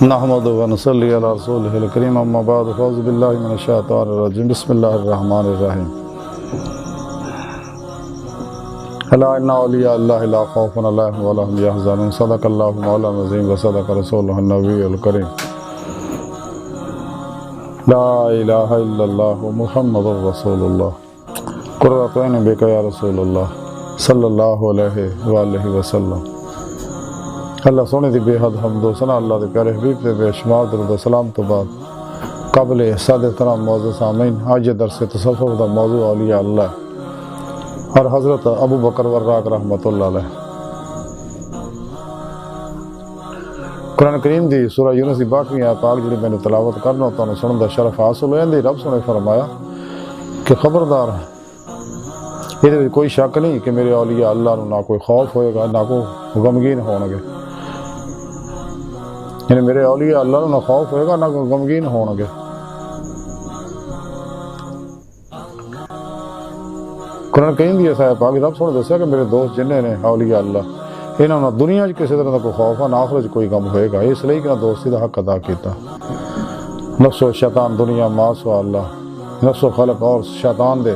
نحمدہ و نصلی علی رسولہ الکریم اما بعد فاعوذ باللہ من الشیطان الرجیم بسم اللہ الرحمن الرحیم الا ان اولیاء اللہ لا خوف علیہم ولا هم یحزنون صدق اللہ مولانا العظیم و صدق رسولہ النبی الکریم لا الہ الا اللہ محمد رسول اللہ قرۃ عین بک یا رسول اللہ صلی اللہ علیہ وآلہ وسلم۔ اللہ سونے دی بے حد حمد و ثنا اللہ دے پیارے حبیب دے بے شمار درود و سلام تو بعد قبل سادہ کرام معزز سامعین، آج درس تصوف دا موضوع اولیاء اللہ اور حضرت ابو بکر وراق رحمۃ اللہ علیہ۔ قرآن کریم دی سورہ یونس دی 62ویں آیت پاک جڑی میں تلاوت کرنا تانوں سنن دا شرف حاصل ہویا دی۔ رب نے فرمایا کہ خبردار یہ کوئی شک نہیں کہ میرے اولیاء اللہ نو نہ کوئی خوف ہوئے گا نہ کوئی غمگین ہون گے، یعنی میرے اولیاء اللہ نو نہ خوف ہوئے گا نہ کوئی غمگین ہون گے۔ قرآن کریم دی ایسا ہے پاک رب نے دسیا کہ میرے دوست جنہیں نے اولیاء اللہ انہوں نے دنیا کسی طرح کا کوئی خوف ہے نہ آخرت کوئی غم ہوئے گا، اس لیے کہ دوستی کا حق ادا کیتا۔ نفس و شیطان دنیا ما سوا اللہ، نفس و خلق اور شیطان دے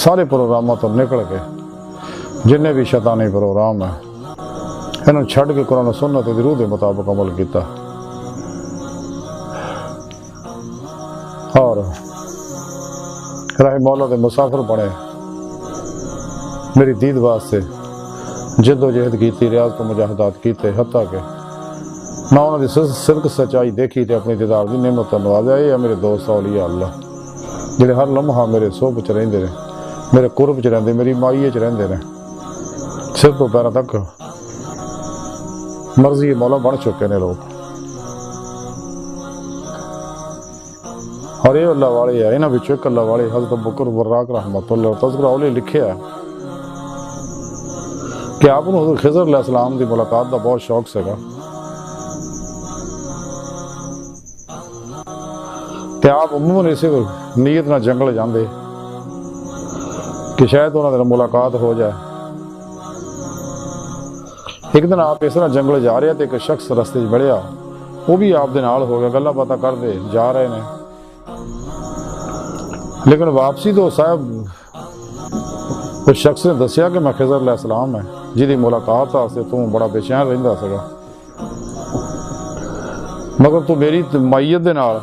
سارے پروگراموں تو نکل کے جنہیں بھی شیطانی پروگرام ہیں انہوں چھڑ کے قرآن و سنت دی روح دے مطابق عمل کیتا اور راہ مولا دے مسافر بنے، میری دید واسطے جد و جہد کیتی، ریاضت و مجاہدات کیتے، حتیٰ کہ میں انہوں دی صدق سچائی دیکھی تے اپنی دیدار دی نعمت نوازا۔ یہ میرے دوست اولیاء اللہ جڑے ہر لمحہ میرے صحبت وچ رہندے نے، میرے قرب چ رہندے، میری مائی چ رہندے نے، سر تو پیروں تک مرضی مولا بن چکے نے لوگ، اور یہ اللہ والے ہیں۔ انہاں وچوں ایک اللہ والے حضرت ابو بکر وراق رحمۃ اللہ تذکرہ اولی لکھیا ہے کہ آپ کو حضرت خضر علیہ السلام دی ملاقات دا بہت شوق سگا تے آپ عموماً اسی نیت نہ جنگل جاندے کہ شاید انہوں نے ملاقات ہو جائے۔ ایک دن آپ اس طرح جنگل جا رہے تھے، ایک شخص رستے بڑھیا، وہ بھی آپ دے نال ہو گیا، گلا باتاں کر دے جا رہے ہیں، لیکن واپسی تو صاحب اس شخص نے دسیا کہ میں خضر علیہ السلام ہے جی ملاقات واسطے تو بڑا بے چین رہندا سگا، مگر تو میری مائیت دے نال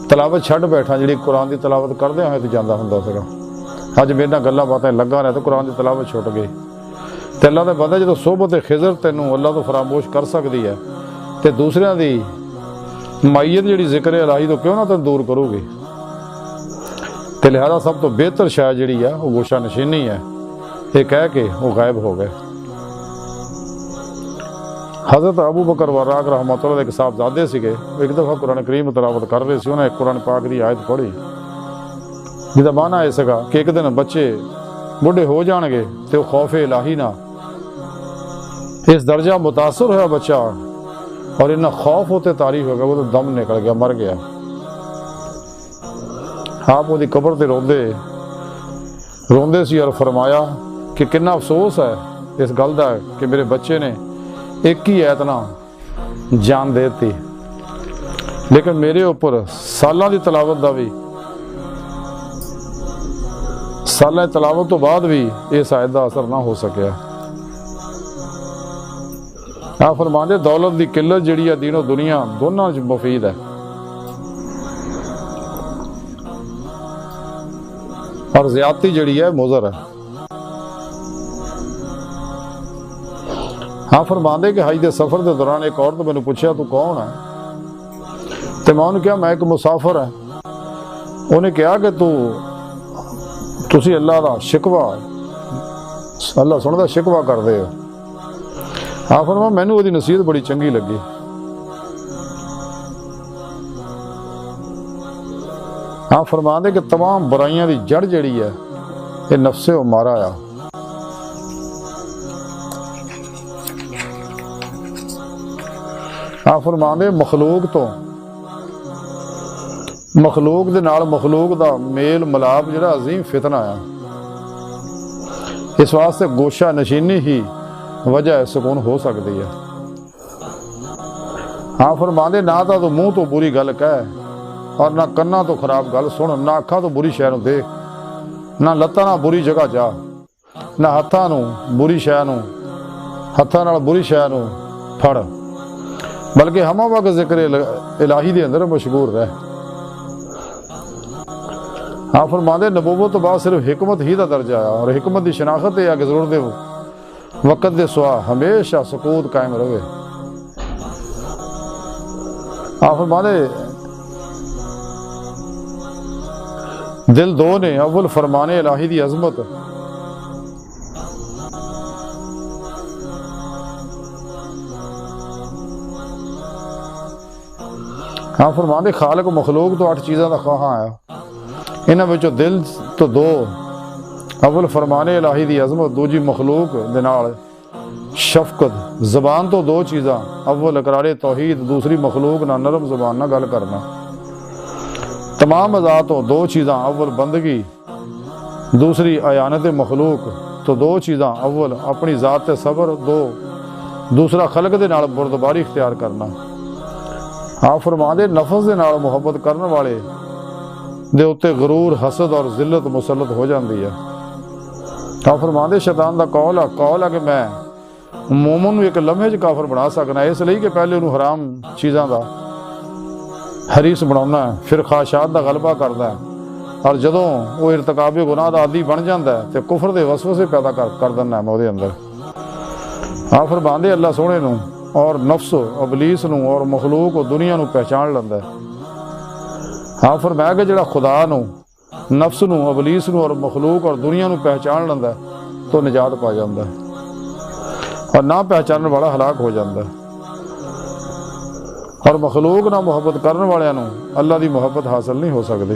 تلاوت چھڈ بیٹھا جڑی قرآن دی تلاوت کردے ہوئے تو جاندا ہوندا سگا، اج میرے نال گلاں باتیں لگا رہا تو قرآن دی تلاوت چھٹ گئی۔ تے اللہ دا پتہ جدوں صحبت خضر تینوں اللہ تو فراموش کر سکدی ہے تے دوسریاں دی مائیت جڑی ذکر الہی تو کیوں نہ تینوں دور کرو گی۔ تے لہذا سب تو بہتر شاید جڑی ہے وہ گوشہ نشینی ہے، یہ کہہ کے وہ غائب ہو گئے۔ حضرت ابو بکر وراق رحمۃ اللہ کے صاحبزادے سگے، ایک دفعہ قرآن کریم تلاوت کر رہے سی، انہوں نے ایک قرآن پاک دی آیت پڑھی جدا معنی ہے سگا کہ ایک دن بچے بڑھے ہو جان گے تے وہ خوف الہی نہ اس درجہ متاثر ہوا بچہ اور اتنا خوف ہوتے تاریخ ہو گیا وہ تو دم نکل گیا، مر گیا۔ آپ وہ دی قبر تے روندے سی اور فرمایا کہ کتنا افسوس ہے اس گل دا کہ میرے بچے نے ایک ہی ایت نہ جان دیتی، لیکن میرے اوپر سالاں دی تلاوت دا بھی سالہ تلاوت تو بعد بھی اس آیت دا اثر نہ ہو سکیا۔ آپ فرماندے دولت دی قلت جڑی ہے دین و دنیا دونوں مفید ہے، اور زیادتی جڑی ہے مضر ہے۔ آپ فرماندے کہ حج دے سفر دے دوران ایک عورت میں نے پوچھا تو کون ہے، تے میں انہوں نے کہا میں ایک مسافر ہے۔ انہیں کہا کہ تسی اللہ دا شکوہ اللہ سن دا شکوہ کر دے ہو۔ آپ فرمایا مینوں وہ دی نصیحت بڑی چنگی لگی۔ آپ فرماندے کہ تمام برائیاں دی جڑ جڑی ہے یہ نفس و مارا آ۔ آپ فرماندے مخلوق دے نال مخلوق دا میل ملاپ جڑا عظیم فتنہ آیا، اس واسطے گوشہ نشینی ہی وجہ سکون ہو سکتی ہے۔ ہاں فرماندے نہ تو منہ تو بری گل کہہ اور نہ کنا تو خراب گل سن، نہ اکھاں تو بری شے نوں دیکھ، نہ لتاں نال بری جگہ جا، نہ ہتھاں نوں بری شے نوں ہتھاں نال بری شے نوں پھڑ، بلکہ ہمہ وقت ذکر الہی دے اندر مشغول رہ۔ ہاں فرماندے نبوت تو بعد صرف حکمت ہی دا درجہ آیا، اور حکمت دی شناخت یہ ہے کہ ضرورت دے وقت دے سوا ہمیشہ سکوت قائم رہے۔ آپ فرماندے دل دو نے، اول فرمانے الہی دی عظمت، ہاں فرماندے خالق و مخلوق تو 8 چیزاں دا خواہاں آیا، انہاں وچوں دل تو 2، اول فرمانے الہی دی عظمت، دوجی مخلوق دے نال شفقت، زبان تو 2 چیزاں، اول اقرار توحید، دوسری مخلوق نہ نرم زبان نہ گل کرنا، تمام اعضاء تو 2 چیزاں، اول بندگی، دوسری اعانت مخلوق، تو 2 چیزاں، اول اپنی ذات تے صبر، دوسرا خلق دے نال بردباری اختیار کرنا۔ آپ فرماندے نفس دے نال محبت کرنے والے دے اتے غرور، حسد اور ذلت مسلط ہو جاندی ہے۔ آپ فرماندے شیطان دا قول ہے کہ میں مومن نو ایک لمحے چ کافر بنا سکنا، اس لیے کہ پہلے انہوں حرام چیزاں دا حریص بناؤنا ہے، پھر خواہشات دا غلبہ کردا ہے، اور جدوں وہ ارتکاب گناہ دا عادی بن جاندا ہے تے کفر دے وسوسے پیدا کر دینا ہے وہ دے اندر۔ آپ فرماندے اللہ سونے نو اور نفس ابلیس نو اور مخلوق و دنیا نو پہچان لیندا ہے۔ آپ فرمایا کہ جڑا خدا نو، نفس نو، ابلیس نو اور مخلوق اور دنیا نو پہچان لیندا ہے تو نجات پا جاندا ہے، اور نہ پہچاننے والا ہلاک ہو جاندا ہے۔ اور مخلوق نہ محبت کرنے والے نو اللہ دی محبت حاصل نہیں ہو سکتی۔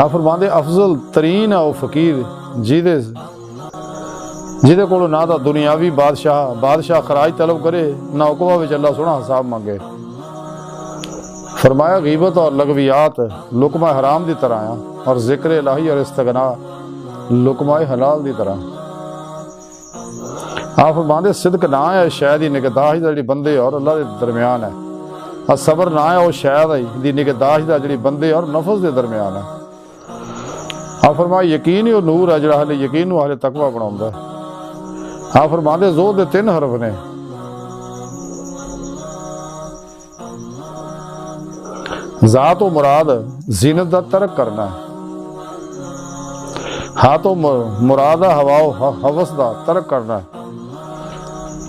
آپ فرماندے افضل ترین ہے وہ فقیر جہدے کولوں نہ تا دنیاوی بادشاہ خراج طلب کرے، نہ عقبہ وچ اللہ سونا حساب مانگے۔ فرمایا غیبت اور لغویات لقمہ حرام دی طرح ہیں، اور ذکر الہی اور استغنا لقمہ حلال دی طرح۔ آپ فرماندے صدق نہ ہے شے دی نگہداشت جڑی بندے اور اللہ دے درمیان ہے، اور صبر نہ ہے وہ شے دی نگہداشت جڑی بندے اور نفس دے درمیان ہے۔ آپ فرمایا یقین ہی وہ نور ہے جڑا اہل یقین نو اہل تقوی بناوندا ہے۔ آپ فرماندے زو دے 3 حرف نے، ذات و مراد زینت دا ترک کرنا ہے، ہاں تو مراد ہوا و حوث دا ترک کرنا ہے،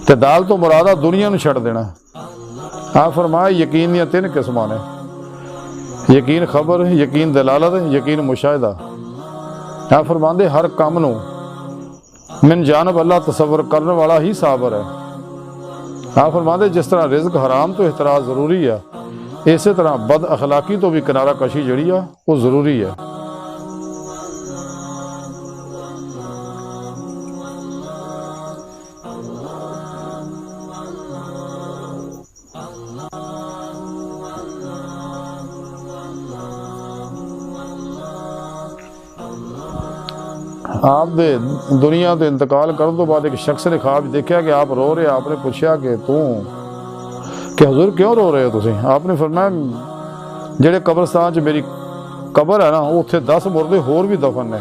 تے دال تو مراد دنیا نو چھڑ دینا ہے۔ آپ فرمایا یقین دیا 3 قسماں نے، یقین خبر، یقین دلالت، یقین مشاہدہ۔ آپ فرماندے ہر کام نو من جانب اللہ تصور کرنے والا ہی صابر ہے۔ آپ فرماندے جس طرح رزق حرام تو احتراز ضروری ہے، اسی طرح بد اخلاقی تو بھی کنارہ کشی جڑی ہے وہ ضروری ہے۔ آپ دے دنیا تو انتقال کرنے تو بعد ایک شخص نے خواب دیکھا کہ آپ رو رہے، آپ نے پوچھا کہ حضور کیوں رو رہے ہو تسی؟ آپ نے فرمایا جڑے قبرستان چ میری قبر ہے نا اتنے 10 مردے ہور بھی دفن نے،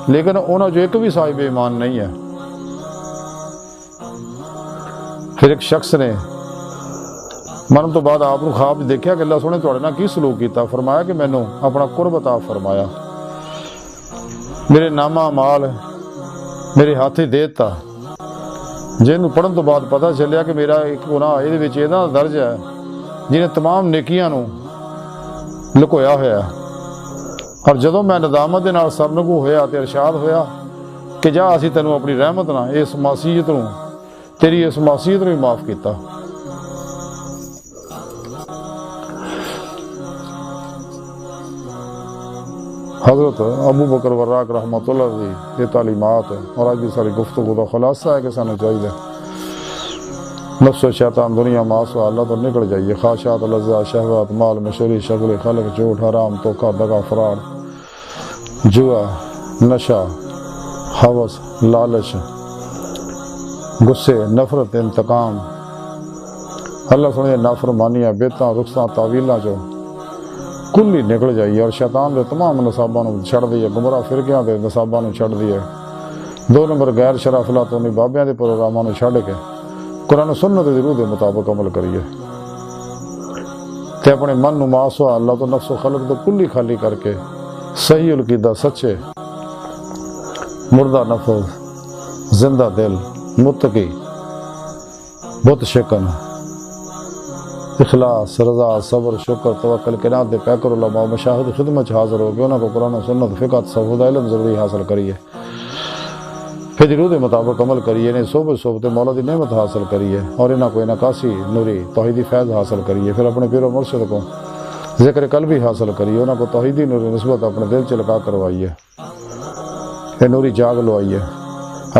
لیکن انہوں جو ایک بھی صاحب ایمان نہیں ہے۔ پھر ایک شخص نے مرن تو بعد آپ نے خواب دیکھا کہ اللہ سونے تواڈے نال کی سلوک کیتا؟ فرمایا کہ مینوں اپنا قرب عطا فرمایا، میرے نامہ مال میرے ہاتھ ہی دیتا، جن پڑھن تو بعد پتہ چلیا کہ میرا ایک گناہ یہ وچ ایدا درج ہے جنہیں تمام نیکیاں نو لکویا ہوا ہے۔ اور جدوں میں ندامت دے نال سرنگو ہویا تے ارشاد ہویا کہ جا اسی تینوں اپنی رحمت نال اس معصیت نو تیری اس معصیت نو بھی معاف کیتا۔ حضرت ابو بکر وراق رحمۃ اللہ علیہ یہ تعلیمات اور آج بھی ساری گفتگو کا خلاصہ ہے کہ سانو چاہیے نفس و شیطان دنیا ماسوا اللہ تو نکل جائیے، خواہشات لذات شہوات مال مشوری شغل خلق جھوٹ حرام دھوکہ دغا فراڈ جوا نشہ ہوس لالچ غصے، نفرت، انتقام، اللہ سنے نافرمانیاں، بیتاں، رخصاں، تعویلاں جو کل ہی نکل جائیے، اور شیطان دے تمام نصاباں نو چھڑ دیئے، گمراہ فرقیاں دے نصاباں نو چھڑ دیئے، 2 نمبر غیر شرع افلاطونی بابیاں دے پروگراماں نو چھڑ کے قرآن و سنت دی روح دے مطابق عمل کریے، تے اپنے من نو معصوم اللہ تو نفس و خلق تو کلی خالی کر کے صحیح القیدہ، سچے، مردہ نفس، زندہ دل، متقی، بت شکن، اخلاص، رضا، صبر، شکر، توکل، قناعت دے پیکر علماء مشاہد خدمت حاضر ہو کے انہوں کو قرآن و سنت، فقہ، تصوف، علم ضروری حاصل کریے، پھر روح دے مطابق عمل کریے، انہیں صحبت مولا دی نعمت حاصل کریے، اور انہاں کو انعکاسی نوری توحیدی فیض حاصل کریے، پھر اپنے پیر و مرشد کو ذکر قلبی حاصل کریے، انہاں کو توحیدی نوری نسبت اپنے دل چلکا کروائیے، یہ نوری جاگ لوائیے،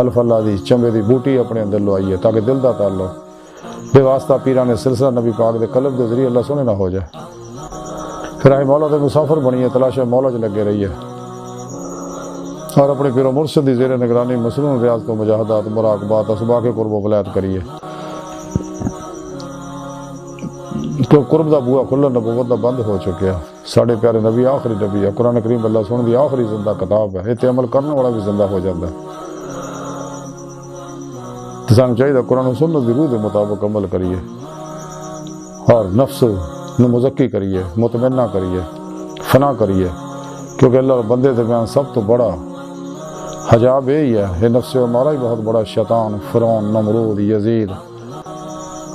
الف اللہ دی چمبے دی بوٹی اپنے اندر لوائیے، تاکہ دل دا تعلق بے واسطہ پیران سلسلہ نبی پاک دے قلب دے ذریعے اللہ سونے نہ ہو جائے، پھر آئے مولا دے مسافر بنیے، تلاش مولا جو لگے رہیے، اور اپنے پیر و مرشد دی زیر نگرانی مسنون ریاض کو مجاہدات، مراقبات، اسباق قرب و ولایت کریے، کہ قرب دا بوا کھلا، نبوت دا بند ہو چکیا، ساڑھے پیارے نبی آخری نبی ہے، قرآن کریم اللہ سن دی آخری زندہ کتاب ہے، یہ عمل کرنے والا بھی زندہ ہو جاتا ہے، تو سانو چاہیے قرآن و سنت دی روح دے مطابق عمل کریے، اور نفس نو مزکی کریے، مطمئنہ کریے، فنا کریے، کیونکہ اللہ بندے درمیان سب تو بڑا حجاب یہی ہے، یہ نفس ہمارا ہی بہت بڑا شیطان، فرعون، نمرود، یزید،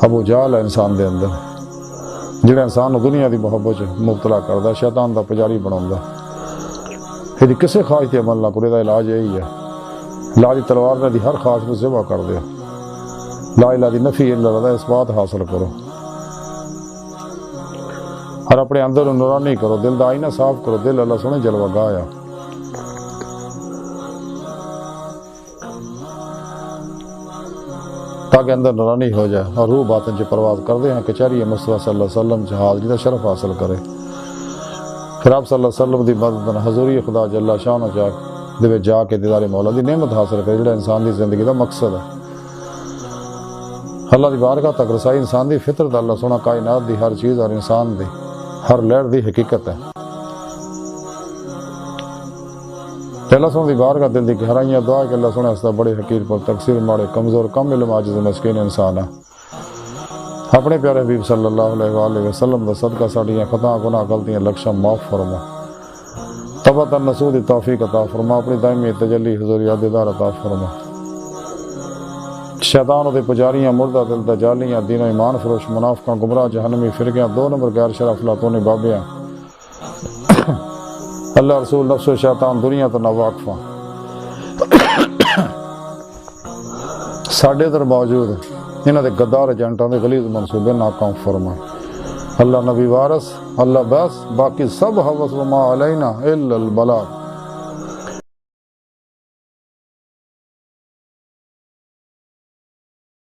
ابو جہل ہے انسان دے اندر، جڑا انسان نو دنیا دی محبت مبتلا کردا، شیطان دا پجاری بناوندا، یہ کسے خواہش تے عمل نہ کرے، دا علاج یہی ہے، علاج تلوار نے دی ہر خواہش کو ذبح کر دے، لا الہ دی نفی الا اللہ، اس بات حاصل کرو، اور اپنے اندر نورانی کرو، دل دا آئینہ صاف کرو، دل اللہ سنے جلوہ گایا، تاکہ اندر نورانی ہو جائے، اور روح باطن چ پرواز کر دے ہیں کچہری مصطفیٰ صلی اللہ علیہ وسلم جہاز جی دا شرف حاصل کرے، پھر آپ صلی اللہ علیہ وسلم دی مدد حضوری خدا جل شانہ دے جا کے دیدار مولا دی نعمت حاصل کرے، جڑا انسان دی زندگی دا مقصد ہے، اللہ دی بارگاہ تک رسائی انسان دی فطرت، اللہ سونا کائنات دی ہر چیز اور انسان دی ہر لہر دی حقیقت ہے، اللہ سونا دی بارگاہ دل دی گہرائیاں دعا کہ اللہ سونا استا بڑے حقیر پر تقصیر ماڑے کمزور کم علم عاجز مسکین انسان ہے، اپنے پیارے حبیب صلی اللہ علیہ وآلہ وسلم دا صدقہ ساڑیاں خطا گناہ غلطیاں لکشاں معاف فرما، تبتاً نسود توفیق عطا فرما، اپنی دائمی تجلی حضوری عددار عطا فرما، شیطانوں دے پجاریاں مردہ دل دجالیاں دین و ایمان فروش منافقاں گمراہ جہنمی فرقیاں 2 نمبر غیر شرع افلاطونی بابیاں اللہ رسول نفس و شیطان دنیا تو نہ واقفاں ساڑھے در موجود انہاں دے غدار ایجنٹاں دے غلیظ منصوبے ناکام فرما، اللہ نبی وارث، اللہ بس، باقی سب حوث وما علینا الا البلاغ۔